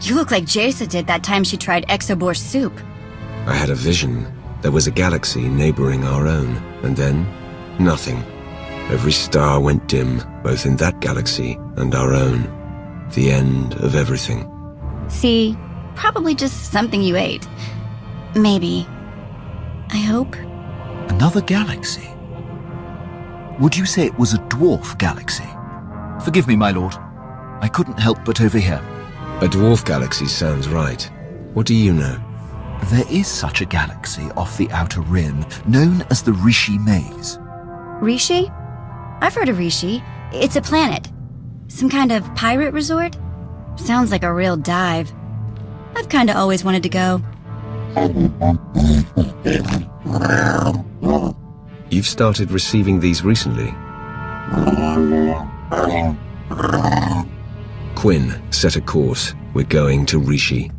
You look like Jaisa did that time she tried Exoboar soup. I had a vision. There was a galaxy neighboring our own, and then nothing. Every star went dim, both in that galaxy and our own. The end of everything. See, probably just something you ate. Maybe. I hope. Another galaxy? Would you say it was a dwarf galaxy? Forgive me, my lord. I couldn't help but overhear. A dwarf galaxy sounds right. What do you know? There is such a galaxy off the Outer Rim, known as the Rishi Maze. Rishi? I've heard of Rishi. It's a planet. Some kind of pirate resort? Sounds like a real dive. I've kinda always wanted to go. You've started receiving these recently. Quinn, set a course. We're going to Rishi.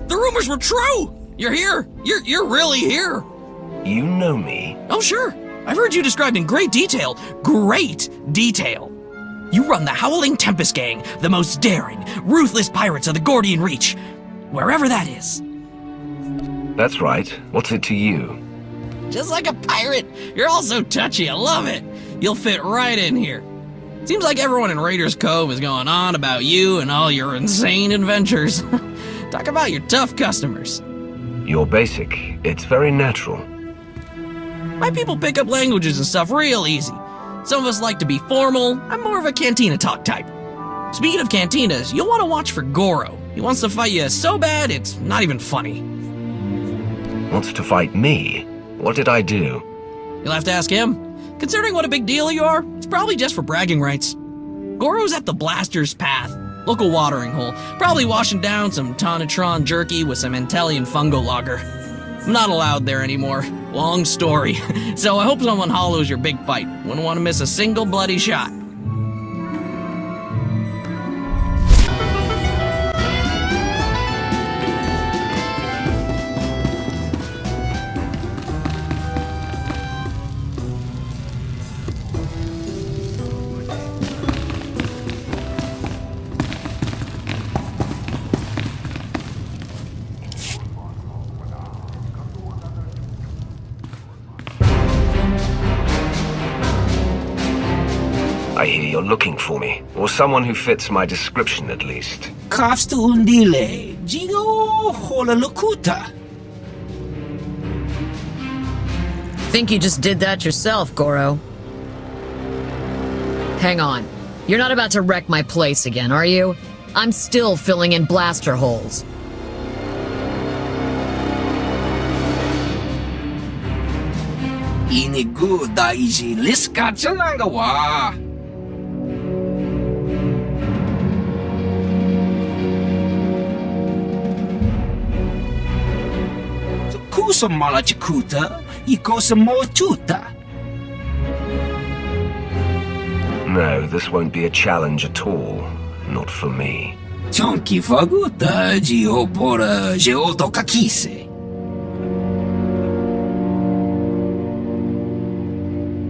The rumors were true! You're here! You're really here! You know me? Oh, sure. I've heard you described in great detail. Great detail. You run the Howling Tempest Gang, the most daring, ruthless pirates of the Gordian Reach. Wherever that is. That's right. What's it to you? Just like a pirate. You're all so touchy. I love it. You'll fit right in here. Seems like everyone in Raiders Cove is going on about you and all your insane adventures. Talk about your tough customers. You're basic. It's very natural. My people pick up languages and stuff real easy. Some of us like to be formal. I'm more of a cantina talk type. Speaking of cantinas, you'll want to watch for Goro. He wants to fight you so bad, it's not even funny. Wants to fight me? What did I do? You'll have to ask him. Considering what a big deal you are, it's probably just for bragging rights. Goro's at the Blaster's Path, local watering hole, probably washing down some Tonatron jerky with some Antellian fungo lager. I'm not allowed there anymore. Long story. So I hope someone hollows your big fight. Wouldn't want to miss a single bloody shot. I hear you're looking for me, or someone who fits my description at least. Kafsta undile, jigo hola lokuta. think you just did that yourself, Goro. Hang on. You're not about to wreck my place again, are you? I'm still filling in blaster holes. Inigo daiji liskachalanga wa. Kusa malachikuta, ikosa mochuta. No, this won't be a challenge at all. Not for me. Chonki faguta jiopora jeoto kakise.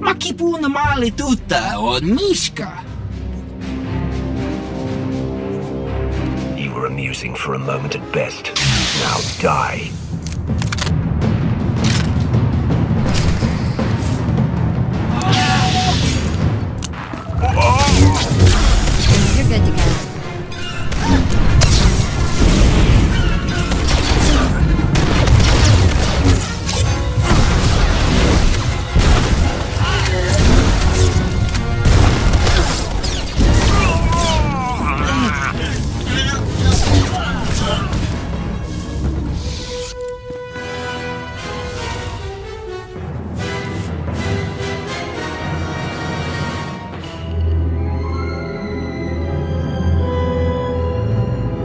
Makipuna male tuta od mishka. You were amusing for a moment at best. Now die. You're good to go.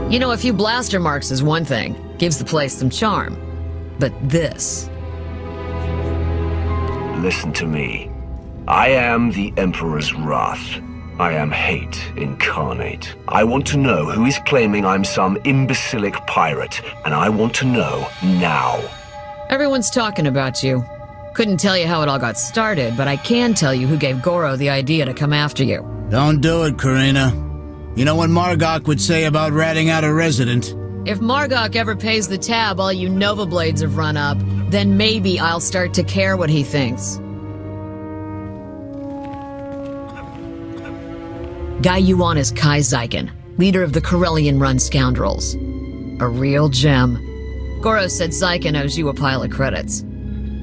You know, a few blaster marks is one thing. Gives the place some charm. But this... Listen to me. I am the Emperor's wrath. I am hate incarnate. I want to know who is claiming I'm some imbecilic pirate, and I want to know now. Everyone's talking about you. Couldn't tell you how it all got started, but I can tell you who gave Goro the idea to come after you. Don't do it, Karina. You know what Margok would say about ratting out a resident? If Margok ever pays the tab all you Nova Blades have run up, then maybe I'll start to care what he thinks. Guy you want is Kai Zyken, leader of the Corellian-run scoundrels. A real gem. Goro said Zyken owes you a pile of credits.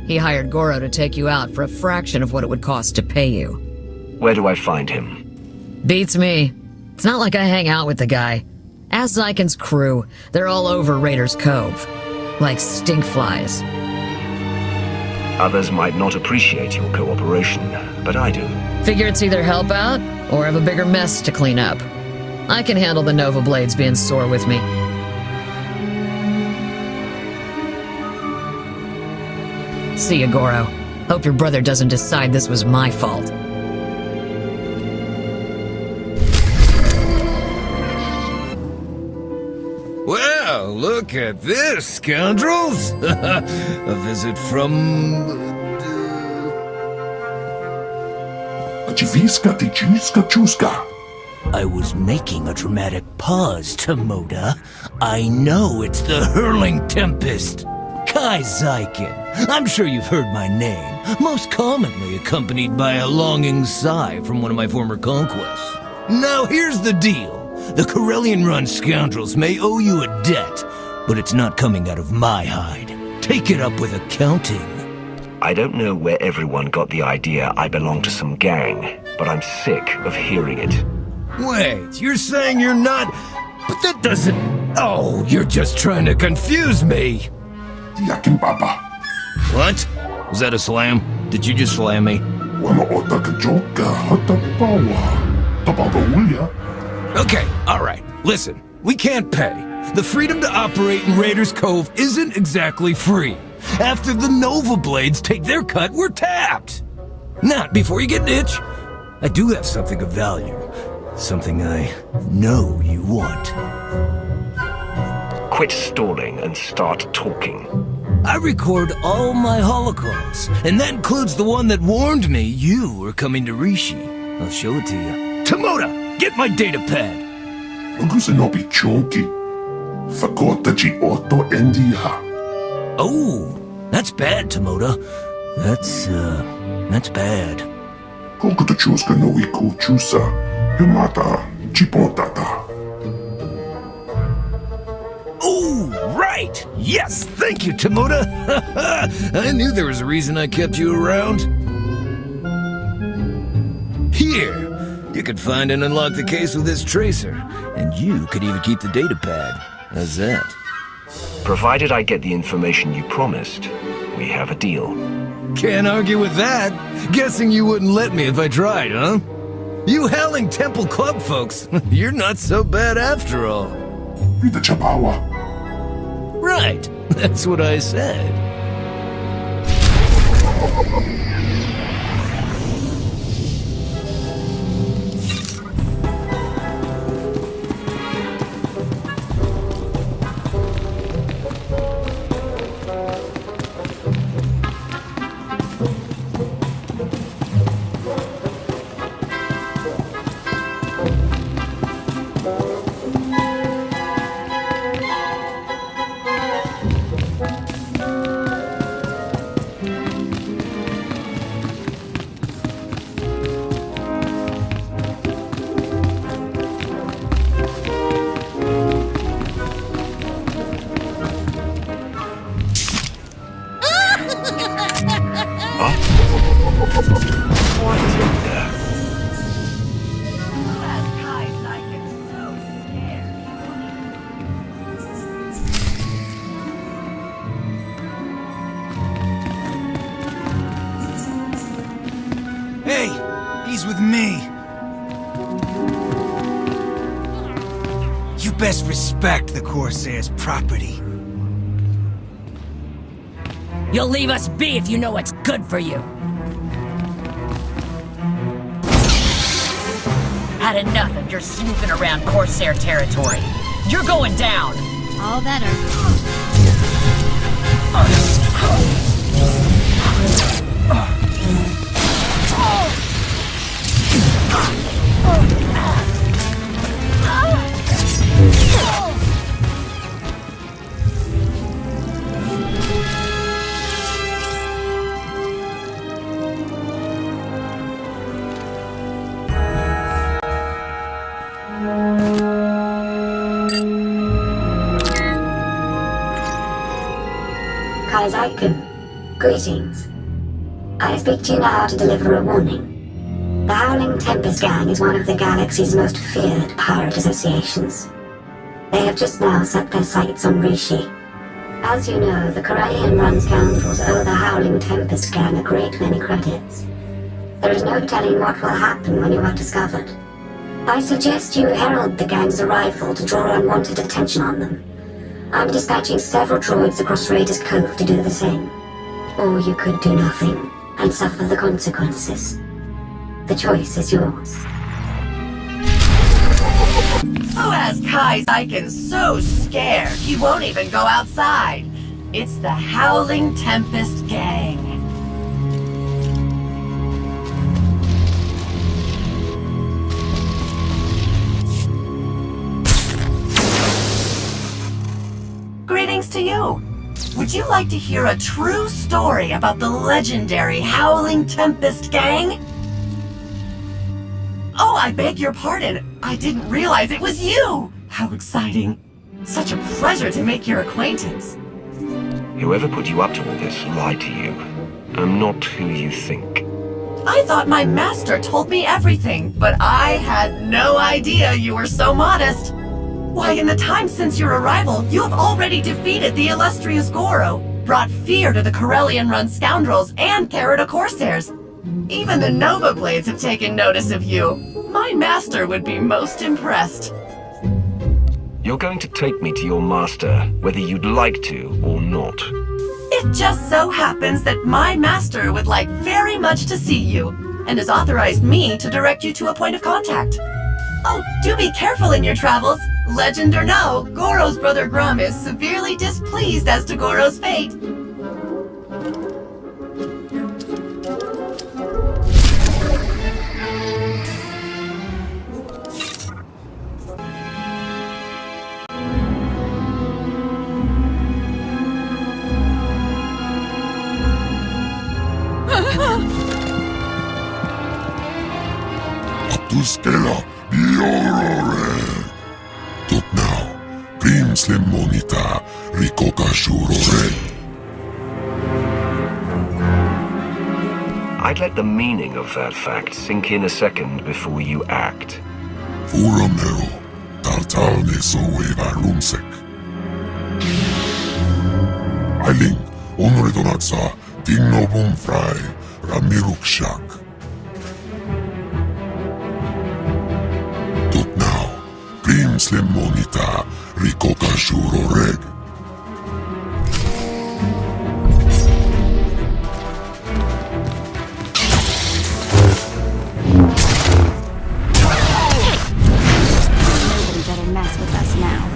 He hired Goro to take you out for a fraction of what it would cost to pay you. Where do I find him? Beats me. It's not like I hang out with the guy. Ask Zyken's crew. They're all over Raiders Cove. Like stinkflies. Others might not appreciate your cooperation, but I do. Figure it's either help out, or have a bigger mess to clean up. I can handle the Nova Blades being sore with me. See ya, Goro. Hope your brother doesn't decide this was my fault. Well, look at this, scoundrels! A visit from... I was making a dramatic pause, Tomoda. I know it's the Hurling Tempest. Kai Zyken. I'm sure you've heard my name, most commonly accompanied by a longing sigh from one of my former conquests. Now here's the deal. The Corellian-run scoundrels may owe you a debt, but it's not coming out of my hide. Take it up with accounting. I don't know where everyone got the idea I belong to some gang, but I'm sick of hearing it. Wait, you're saying you're not... But that doesn't... Oh, you're just trying to confuse me! What? Was that a slam? Did you just slam me? Okay, alright. Listen, we can't pay. The freedom to operate in Raiders Cove isn't exactly free. After the Nova Blades take their cut, we're tapped. Not before you get an itch. I do have something of value. Something I know you want. Quit stalling and start talking. I record all my holocausts, and that includes the one that warned me you were coming to Rishi. I'll show it to you. Tomoda, get my data pad. Oh, that's bad, Tomoda. That's bad. Oh, right! right! Yes, thank you, Tomoda! I knew there was a reason I kept you around. Here, you could find and unlock the case with this tracer, and you could even keep the data pad. How's that? Provided I get the information you promised, we have a deal. Can't argue with that. Guessing you wouldn't let me if I tried, huh? You Howling Temple Club folks, you're not so bad after all. Right, that's what I said. Hey, he's with me. You best respect the Corsair's property. You'll leave us be if you know what's good for you. Had enough of your snooping around Corsair territory. You're going down. All better. Greetings. I speak to you now to deliver a warning. The Howling Tempest Gang is one of the galaxy's most feared pirate associations. They have just now set their sights on Rishi. As you know, the Corellian run scoundrels owe the Howling Tempest Gang a great many credits. There is no telling what will happen when you are discovered. I suggest you herald the gang's arrival to draw unwanted attention on them. I'm dispatching several droids across Raiders Cove to do the same. Or you could do nothing and suffer the consequences. The choice is yours. Who has Kai Zyken so scared he won't even go outside? It's the Howling Tempest Gang. Greetings to you. Would you like to hear a true story about the legendary Howling Tempest Gang? Oh, I beg your pardon. I didn't realize it was you. How exciting. Such a pleasure to make your acquaintance. Whoever put you up to all this lied to you. I'm not who you think. I thought my master told me everything, but I had no idea you were so modest. Why, in the time since your arrival, you have already defeated the illustrious Goro, brought fear to the Corellian-run scoundrels, and carried a Corsairs. Even the Nova Blades have taken notice of you. My master would be most impressed. You're going to take me to your master, whether you'd like to or not. It just so happens that my master would like very much to see you, and has authorized me to direct you to a point of contact. Oh, do be careful in your travels. Legend or no, Goro's brother Grum is severely displeased as to Goro's fate. Tuskela, Biorore. Tut now, Grim Slim Monita, Rikoka Shurore. I'd let the meaning of that fact sink in a second before you act. Furamero, Tartal Nesoeva Rumsek. Ailing, Onredonatsa, Tingno Bumfrai, Ramirukshak. Tut now, Grim Slim Monita, Rikoka Shuroreg. Nobody better mess with us now.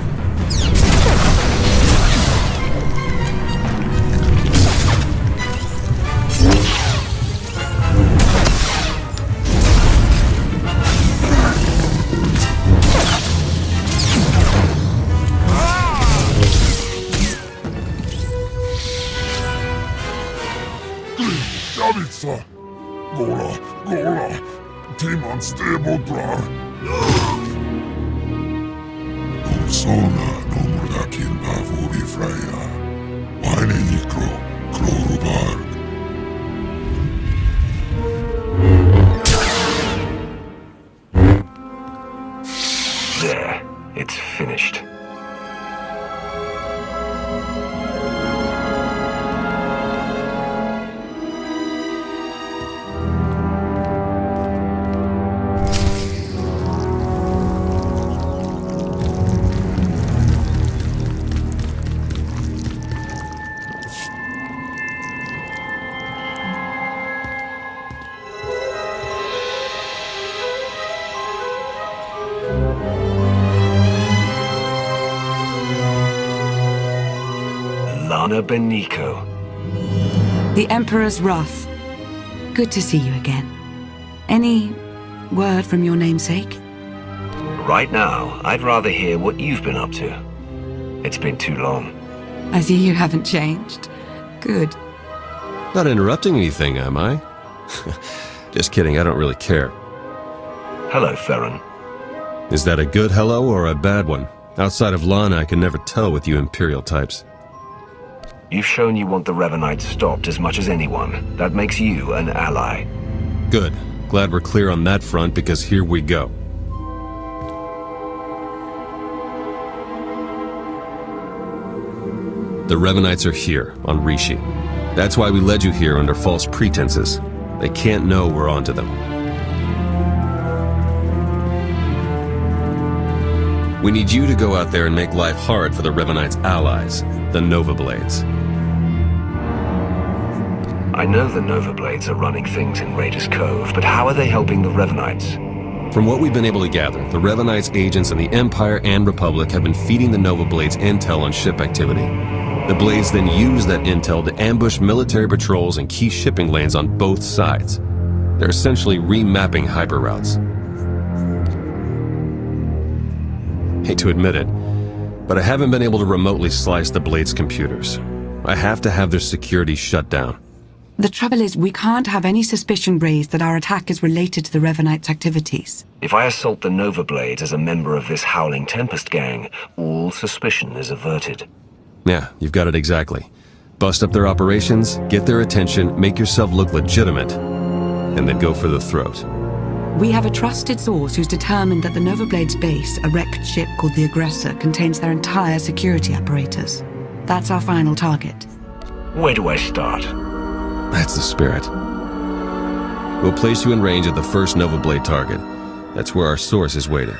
Javitsa! Gola, Gola! Timan Stebodrar! Ursona nomurdakin pavuri freya. Vaine nikro, klorubarg. There, it's finished. Lana Beniko. The Emperor's Wrath. Good to see you again. Any word from your namesake? Right now, I'd rather hear what you've been up to. It's been too long. I see you haven't changed. Good. Not interrupting anything, am I? Just kidding, I don't really care. Hello, Theron. Is that a good hello or a bad one? Outside of Lana, I can never tell with you Imperial types. You've shown you want the Revenites stopped as much as anyone. That makes you an ally. Good. Glad we're clear on that front, because here we go. The Revenites are here, on Rishi. That's why we led you here under false pretenses. They can't know we're onto them. We need you to go out there and make life hard for the Revenites' allies, the Nova Blades. I know the Nova Blades are running things in Raiders Cove, but how are they helping the Revenites? From what we've been able to gather, the Revenites' agents in the Empire and Republic have been feeding the Nova Blades intel on ship activity. The Blades then use that intel to ambush military patrols and key shipping lanes on both sides. They're essentially remapping hyperroutes. Hate to admit it, but I haven't been able to remotely slice the Blades' computers. I have to have their security shut down. The trouble is, we can't have any suspicion raised that our attack is related to the Revenites' activities. If I assault the Nova Blades as a member of this Howling Tempest gang, all suspicion is averted. Yeah, you've got it exactly. Bust up their operations, get their attention, make yourself look legitimate, and then go for the throat. We have a trusted source who's determined that the Nova Blades base, a wrecked ship called the Aggressor, contains their entire security apparatus. That's our final target. Where do I start? That's the spirit. We'll place you in range of the first Nova Blade target. That's where our source is waiting.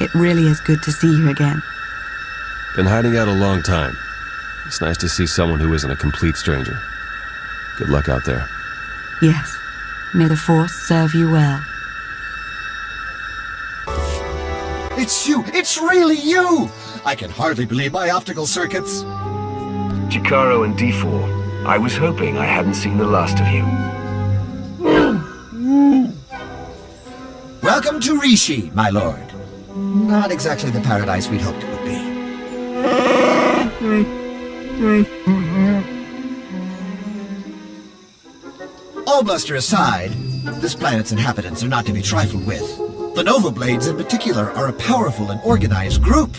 It really is good to see you again. Been hiding out a long time. It's nice to see someone who isn't a complete stranger. Good luck out there. Yes. May the Force serve you well. It's you! It's really you! I can hardly believe my optical circuits. Chikaro and D4. I was hoping I hadn't seen the last of you. Welcome to Rishi, my lord. Not exactly the paradise we'd hoped it would be. All bluster aside, this planet's inhabitants are not to be trifled with. The Nova Blades in particular are a powerful and organized group.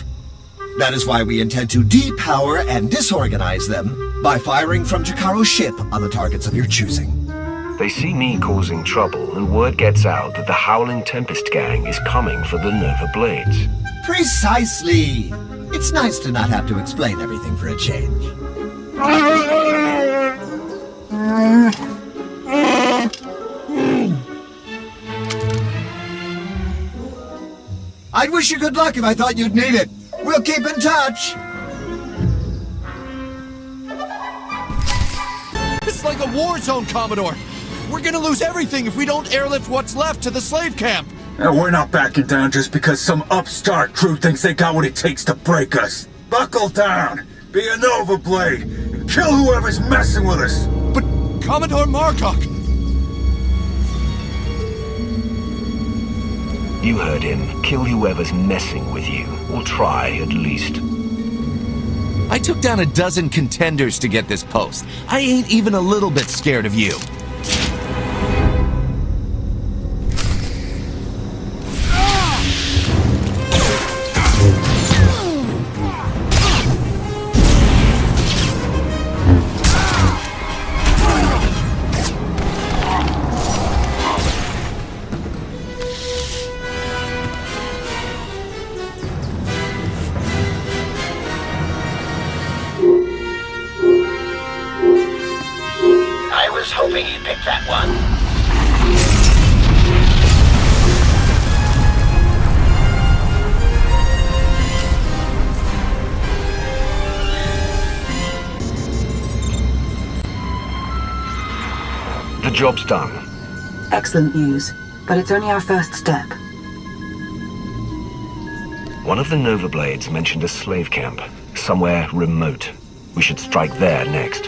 That is why we intend to depower and disorganize them by firing from Jacaro's ship on the targets of your choosing. They see me causing trouble, and word gets out that the Howling Tempest gang is coming for the Nova Blades. Precisely! It's nice to not have to explain everything for a change. I'd wish you good luck if I thought you'd need it. We'll keep in touch! It's like a war zone, Commodore! We're gonna lose everything if we don't airlift what's left to the slave camp! And we're not backing down just because some upstart crew thinks they got what it takes to break us. Buckle down, be a Nova Blade, and kill whoever's messing with us! But Commodore Margok! You heard him. Kill whoever's messing with you. Or try, at least. I took down a dozen contenders to get this post. I ain't even a little bit scared of you. Hoping you'd pick that one. The job's done. Excellent news, but it's only our first step. One of the Nova Blades mentioned a slave camp, somewhere remote. We should strike there next.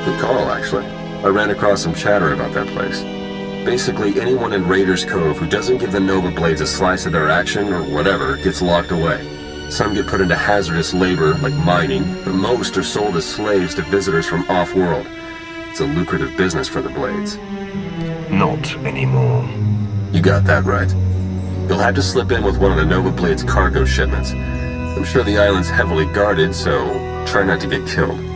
Good call, actually. I ran across some chatter about that place. Basically, anyone in Raiders Cove who doesn't give the Nova Blades a slice of their action or whatever gets locked away. Some get put into hazardous labor, like mining, but most are sold as slaves to visitors from off-world. It's a lucrative business for the Blades. Not anymore. You got that right. You'll have to slip in with one of the Nova Blades' cargo shipments. I'm sure the island's heavily guarded, so try not to get killed.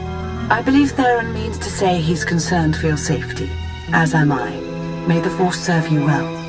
I believe Theron means to say he's concerned for your safety, as am I. May the Force serve you well.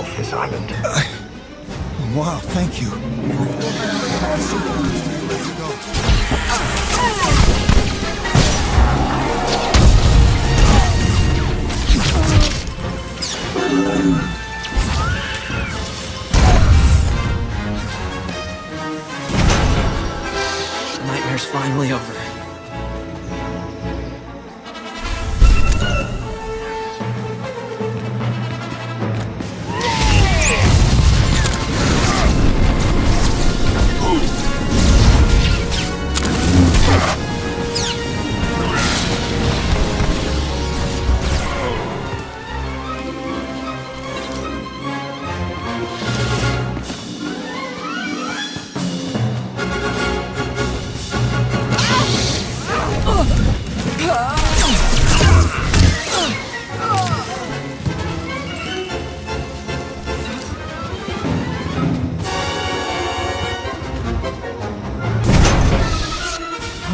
off this island. Wow, thank you. The nightmare's finally over.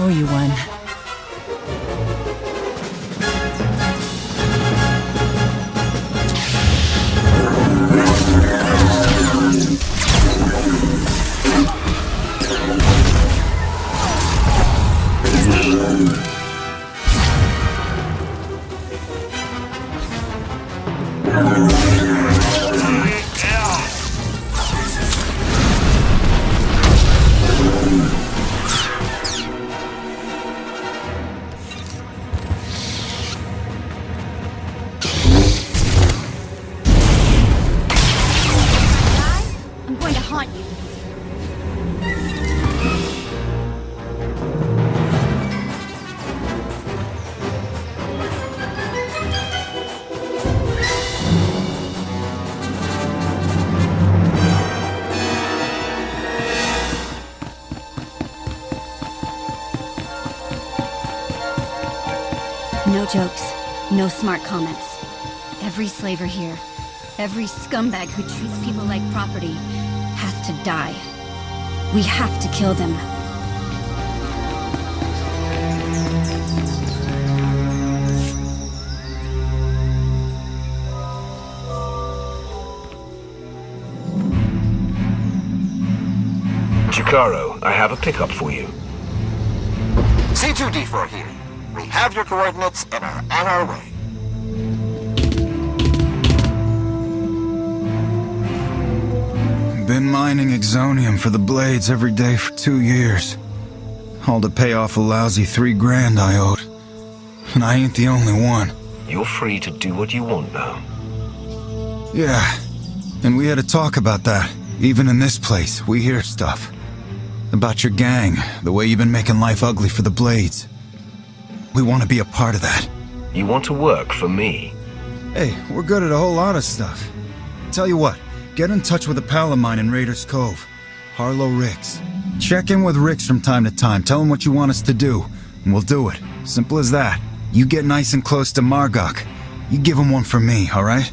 Oh, you won. I'm going to haunt you. No jokes, no smart comments. Every slaver here, every scumbag who treats people like property, has to die. We have to kill them. Jacaro, I have a pickup for you. C2D4 here. We have your coordinates and are on our way. Been mining exonium for the blades every day for 2 years. All to pay off a lousy $3,000 I owed. And I ain't the only one. You're free to do what you want now. Yeah, and we had to talk about that. Even in this place, we hear stuff. About your gang, the way you've been making life ugly for the blades. We want to be a part of that. You want to work for me? Hey, we're good at a whole lot of stuff. Tell you what, get in touch with a pal of mine in Raiders Cove, Harlow Ricks. Check in with Ricks from time to time, tell him what you want us to do, and we'll do it. Simple as that. You get nice and close to Margok. You give him one for me, alright?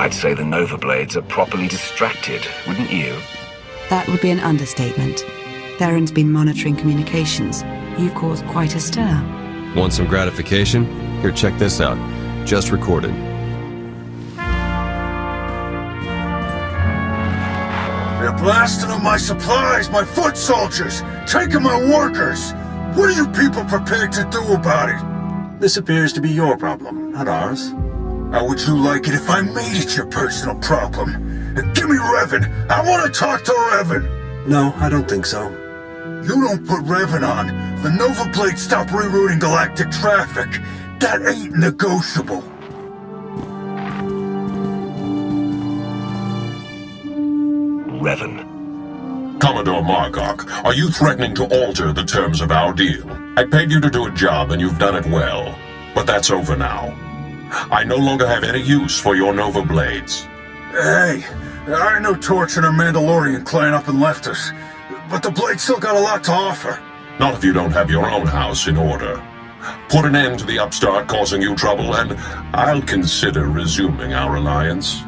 I'd say the Nova Blades are properly distracted, wouldn't you? That would be an understatement. Theron's been monitoring communications. You've caused quite a stir. Want some gratification? Here, check this out. Just recorded. They're blasting up my supplies, my foot soldiers, taking my workers. What are you people prepared to do about it? This appears to be your problem, not ours. How would you like it if I made it your personal problem? Give me Revan. I want to talk to Revan. No, I don't think so. You don't put Revan on, the Nova Blades stop rerouting galactic traffic. That ain't negotiable. Revan. Commodore Margok, are you threatening to alter the terms of our deal? I paid you to do a job and you've done it well. But that's over now. I no longer have any use for your Nova Blades. Hey, I know Torch and her Mandalorian clan up and left us, but the Blades still got a lot to offer. Not if you don't have your own house in order. Put an end to the upstart causing you trouble, and I'll consider resuming our alliance.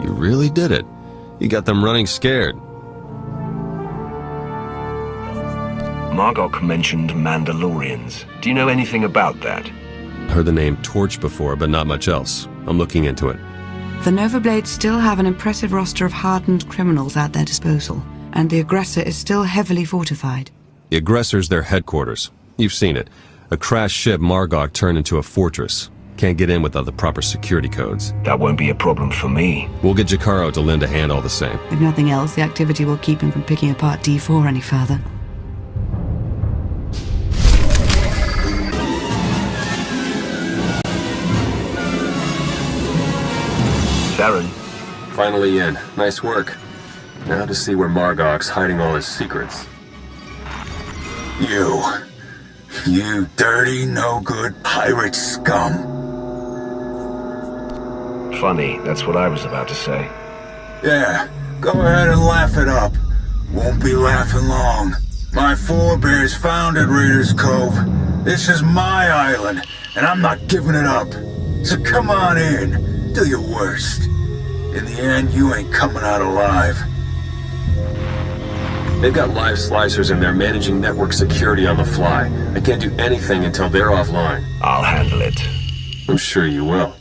You really did it. You got them running scared. Margok mentioned Mandalorians. Do you know anything about that? Heard the name Torch before, but not much else. I'm looking into it. The Novablades still have an impressive roster of hardened criminals at their disposal, and the aggressor is still heavily fortified. The aggressor's their headquarters. You've seen it. A crashed ship Margok turned into a fortress. Can't get in without the proper security codes. That won't be a problem for me. We'll get Jakaro to lend a hand all the same. If nothing else, the activity will keep him from picking apart D4 any further. Darren. Finally in. Nice work. Now to see where Margok's hiding all his secrets. You dirty, no-good pirate scum. Funny, that's what I was about to say. Yeah, go ahead and laugh it up. Won't be laughing long. My forebears founded Raiders Cove. This is my island, and I'm not giving it up. So come on in, do your worst. In the end, you ain't coming out alive. They've got live slicers and they're managing network security on the fly. I can't do anything until they're offline. I'll handle it. I'm sure you will.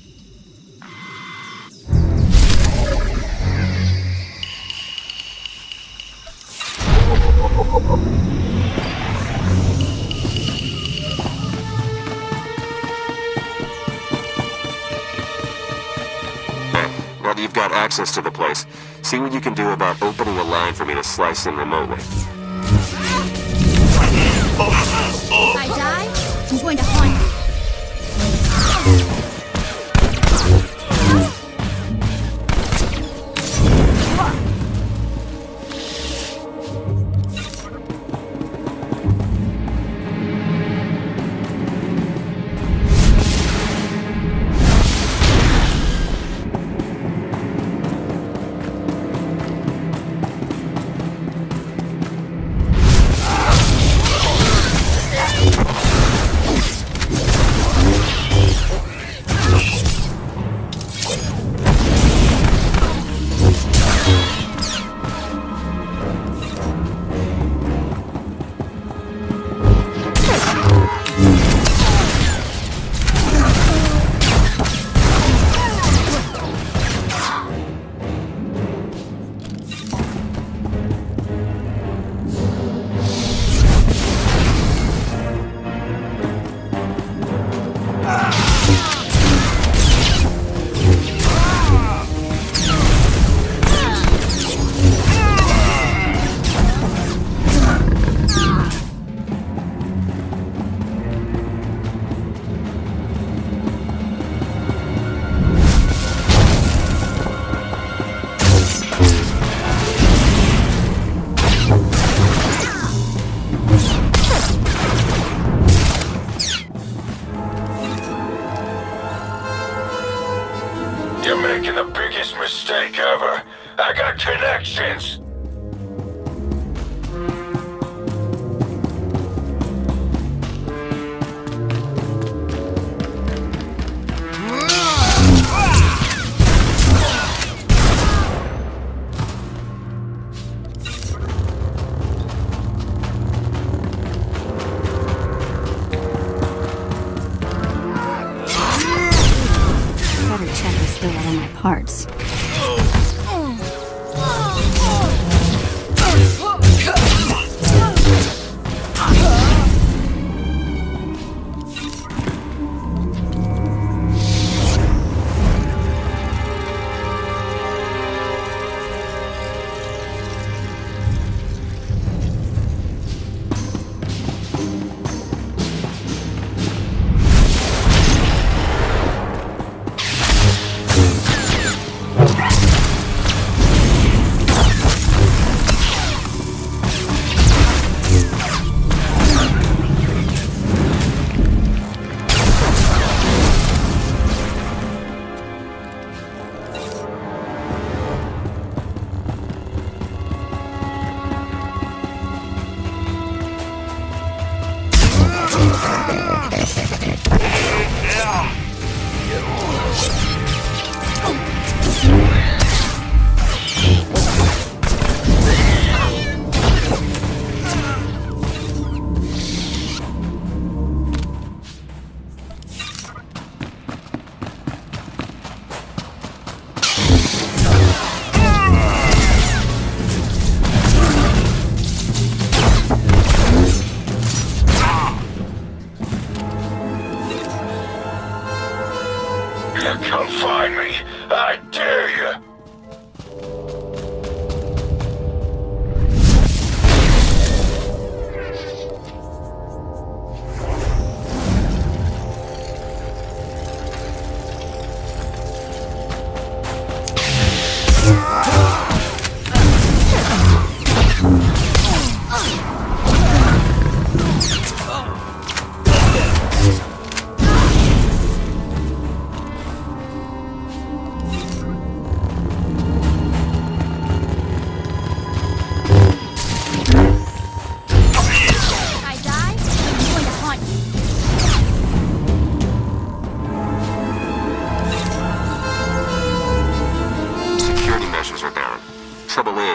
Now that you've got access to the place, see what you can do about opening a line for me to slice in remotely. If I die, I'm going to haunt you. You're making the biggest mistake ever. I got connections. Parts.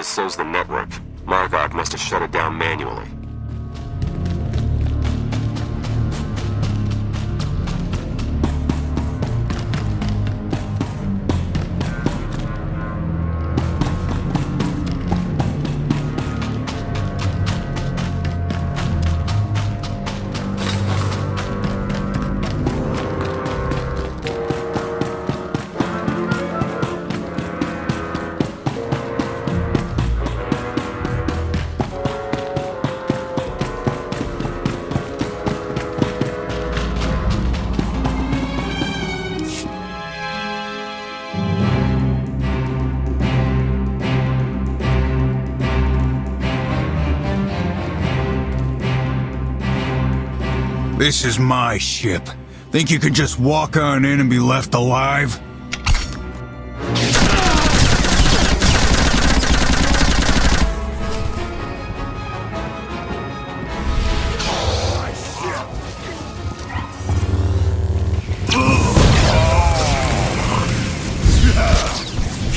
so's the network. Margok must have shut it down manually. This is my ship. Think you can just walk on in and be left alive?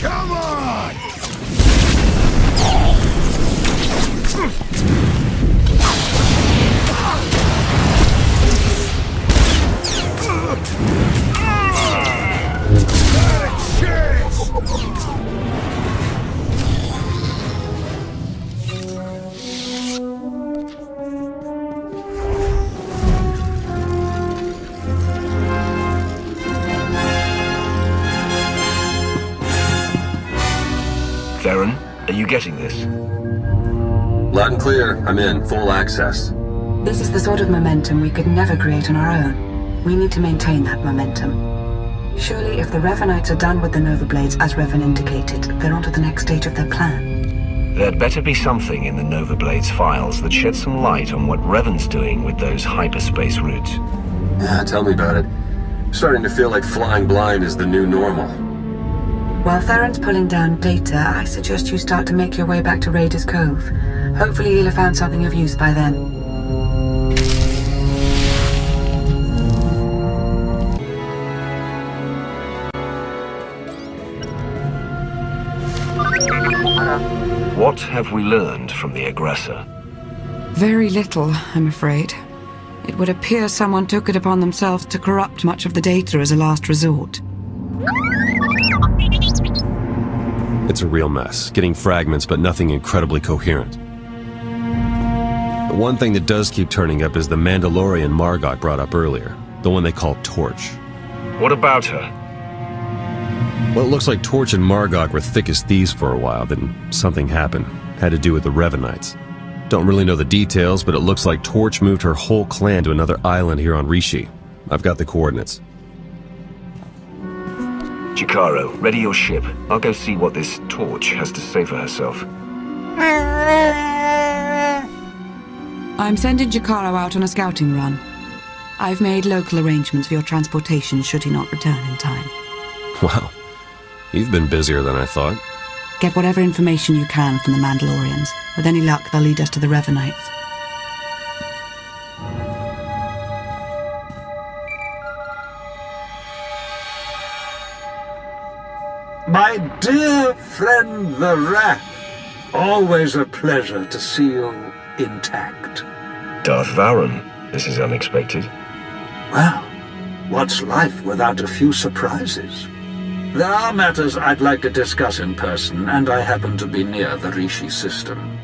Come on! Theron, are you getting this? Loud and clear. I'm in. Full access. This is the sort of momentum we could never create on our own. We need to maintain that momentum. Surely if the Revenites are done with the Nova Blades, as Revan indicated, they're on to the next stage of their plan. There'd better be something in the Nova Blades files that sheds some light on what Revan's doing with those hyperspace routes. Yeah, tell me about it. I'm starting to feel like flying blind is the new normal. While Theron's pulling down data, I suggest you start to make your way back to Raiders Cove. Hopefully he'll have found something of use by then. What have we learned from the aggressor? Very little, I'm afraid. It would appear someone took it upon themselves to corrupt much of the data as a last resort. It's a real mess, getting fragments but nothing incredibly coherent. The one thing that does keep turning up is the Mandalorian Margok brought up earlier, the one they call Torch. What about her? Well, it looks like Torch and Margok were thick as thieves for a while, then something happened. Had to do with the Revenites. Don't really know the details, but it looks like Torch moved her whole clan to another island here on Rishi. I've got the coordinates. Jakaro, ready your ship. I'll go see what this Torch has to say for herself. I'm sending Jakaro out on a scouting run. I've made local arrangements for your transportation should he not return in time. Wow. You've been busier than I thought. Get whatever information you can from the Mandalorians. With any luck, they'll lead us to the Revenites. My dear friend the Rat, always a pleasure to see you intact. Darth Varon, this is unexpected. Well, what's life without a few surprises? There are matters I'd like to discuss in person, and I happen to be near the Rishi system.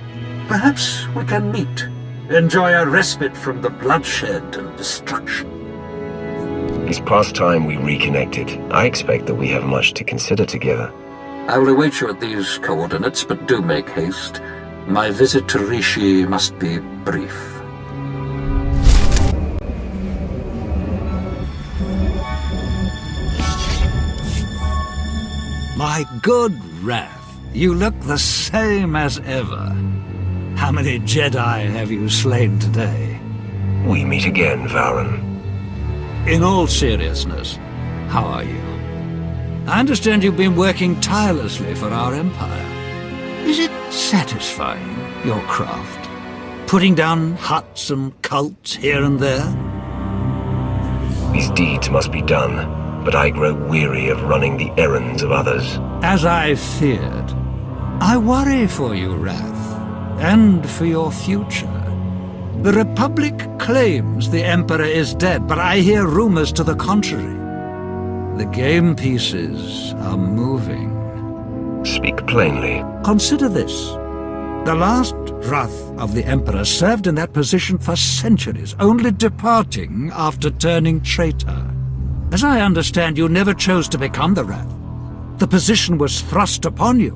Perhaps we can meet, enjoy a respite from the bloodshed and destruction. It's past time we reconnected. I expect that we have much to consider together. I'll await you at these coordinates, but do make haste. My visit to Rishi must be brief. My good Wrath, you look the same as ever. How many Jedi have you slain today? We meet again, Varon. In all seriousness, how are you? I understand you've been working tirelessly for our Empire. Is it satisfying, your craft? Putting down huts and cults here and there? These deeds must be done, but I grow weary of running the errands of others. As I feared. I worry for you, Wrath, and for your future. The Republic claims the Emperor is dead, but I hear rumors to the contrary. The game pieces are moving. Speak plainly. Consider this. The last Wrath of the Emperor served in that position for centuries, only departing after turning traitor. As I understand, you never chose to become the Wrath. The position was thrust upon you.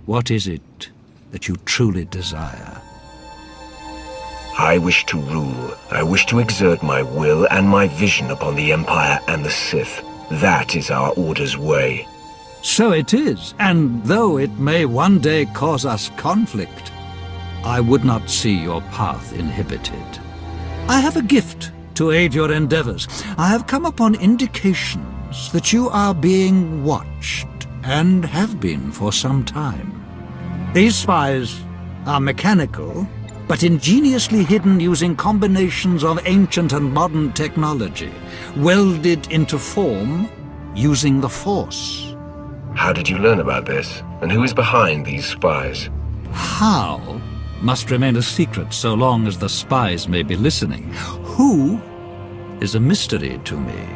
What is it that you truly desire? I wish to rule. I wish to exert my will and my vision upon the Empire and the Sith. That is our Order's way. So it is, and though it may one day cause us conflict, I would not see your path inhibited. I have a gift to aid your endeavors. I have come upon indications that you are being watched, and have been for some time. These spies are mechanical, but ingeniously hidden using combinations of ancient and modern technology, welded into form using the Force. How did you learn about this? And who is behind these spies? How must remain a secret so long as the spies may be listening. Who is a mystery to me.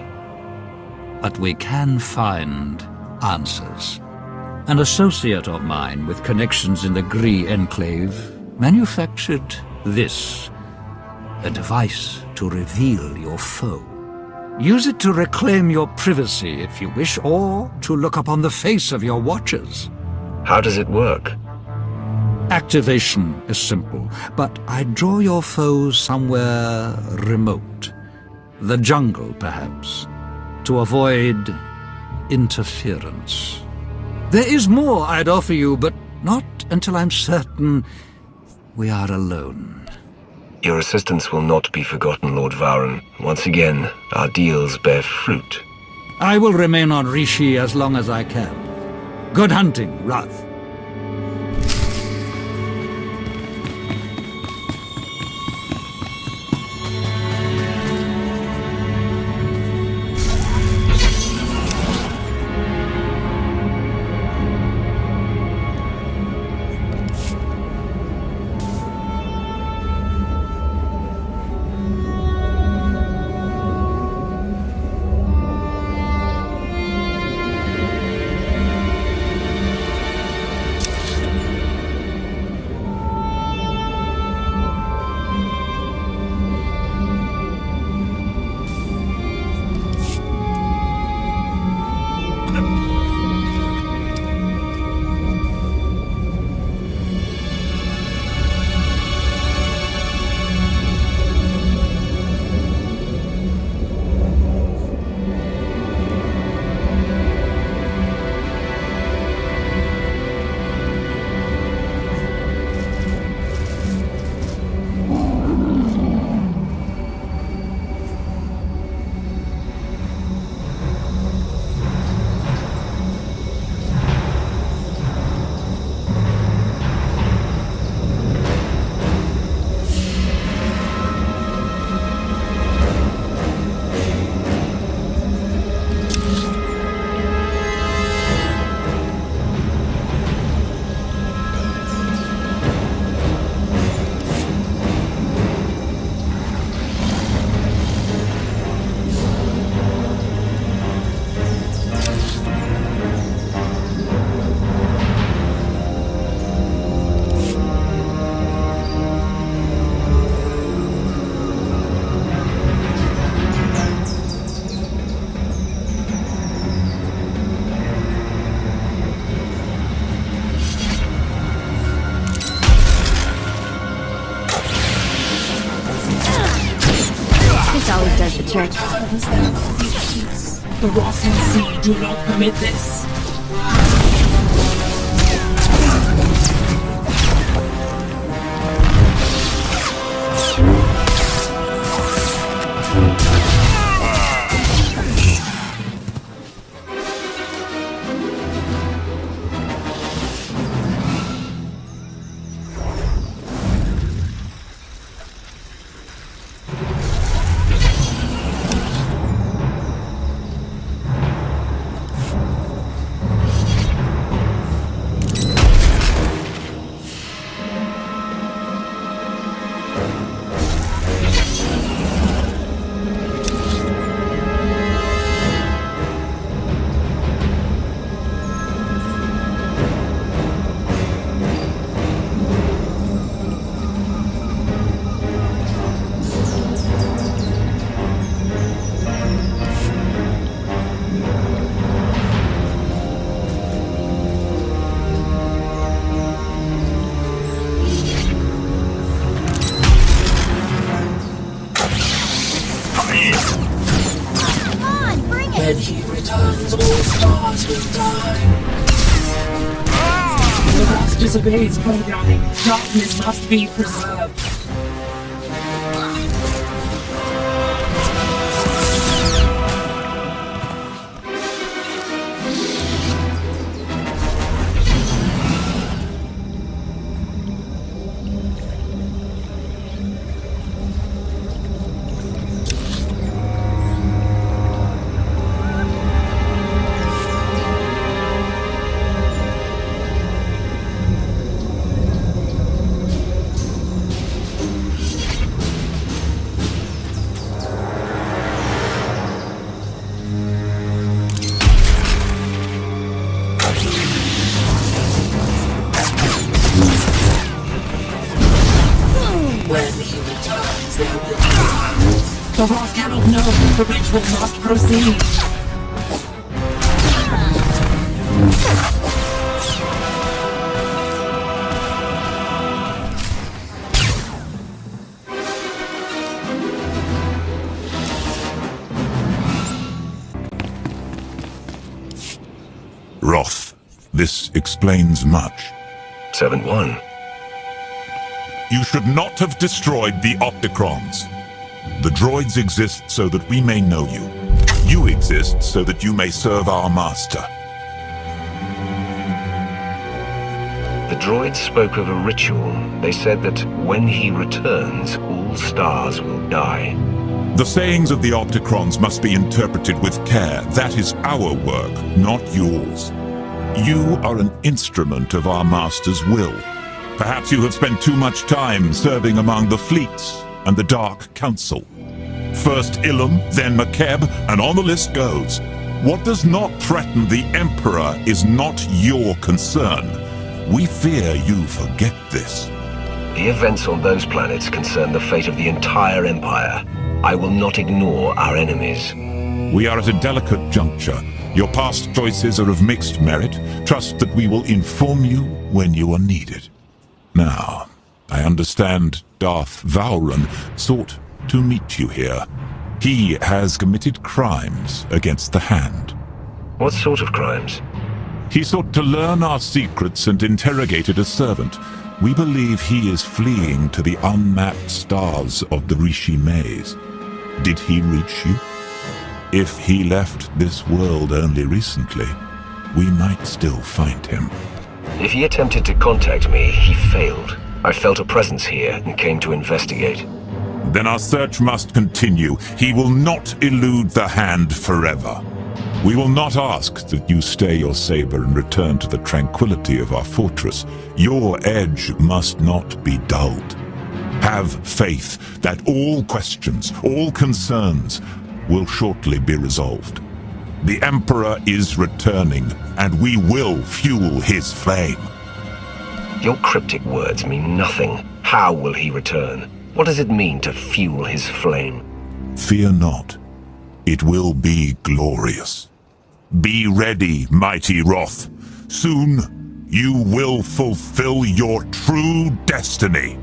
But we can find answers. An associate of mine with connections in the Gree Enclave manufactured this, a device to reveal your foe. Use it to reclaim your privacy if you wish, or to look upon the face of your watchers. How does it work? Activation is simple, but I draw your foes somewhere remote. The jungle, perhaps, to avoid interference. There is more I'd offer you, but not until I'm certain we are alone. Your assistance will not be forgotten, Lord Varen. Once again, our deals bear fruit. I will remain on Rishi as long as I can. Good hunting, Wrath. Always does the trick. The Rossin Sea do not permit this. disobeys programming. Darkness must be preserved. The Roth cannot know. The ritual must proceed. Roth, this explains much. 7-1. You should not have destroyed the Opticrons. The droids exist so that we may know you. You exist so that you may serve our master. The droids spoke of a ritual. They said that when he returns, all stars will die. The sayings of the Opticrons must be interpreted with care. That is our work, not yours. You are an instrument of our master's will. Perhaps you have spent too much time serving among the fleets and the Dark Council. First Ilum, then Maugrimm, and on the list goes. What does not threaten the Emperor is not your concern. We fear you forget this. The events on those planets concern the fate of the entire Empire. I will not ignore our enemies. We are at a delicate juncture. Your past choices are of mixed merit. Trust that we will inform you when you are needed. Now, I understand Darth Vowran sought to meet you here. He has committed crimes against the Hand. What sort of crimes? He sought to learn our secrets and interrogated a servant. We believe he is fleeing to the unmapped stars of the Rishi maze. Did he reach you? If he left this world only recently, we might still find him. If he attempted to contact me, he failed. I felt a presence here and came to investigate. Then our search must continue. He will not elude the Hand forever. We will not ask that you stay your saber and return to the tranquility of our fortress. Your edge must not be dulled. Have faith that all questions, all concerns, will shortly be resolved. The Emperor is returning, and we will fuel his flame. Your cryptic words mean nothing. How will he return? What does it mean to fuel his flame? Fear not. It will be glorious. Be ready, mighty Roth. Soon, you will fulfill your true destiny.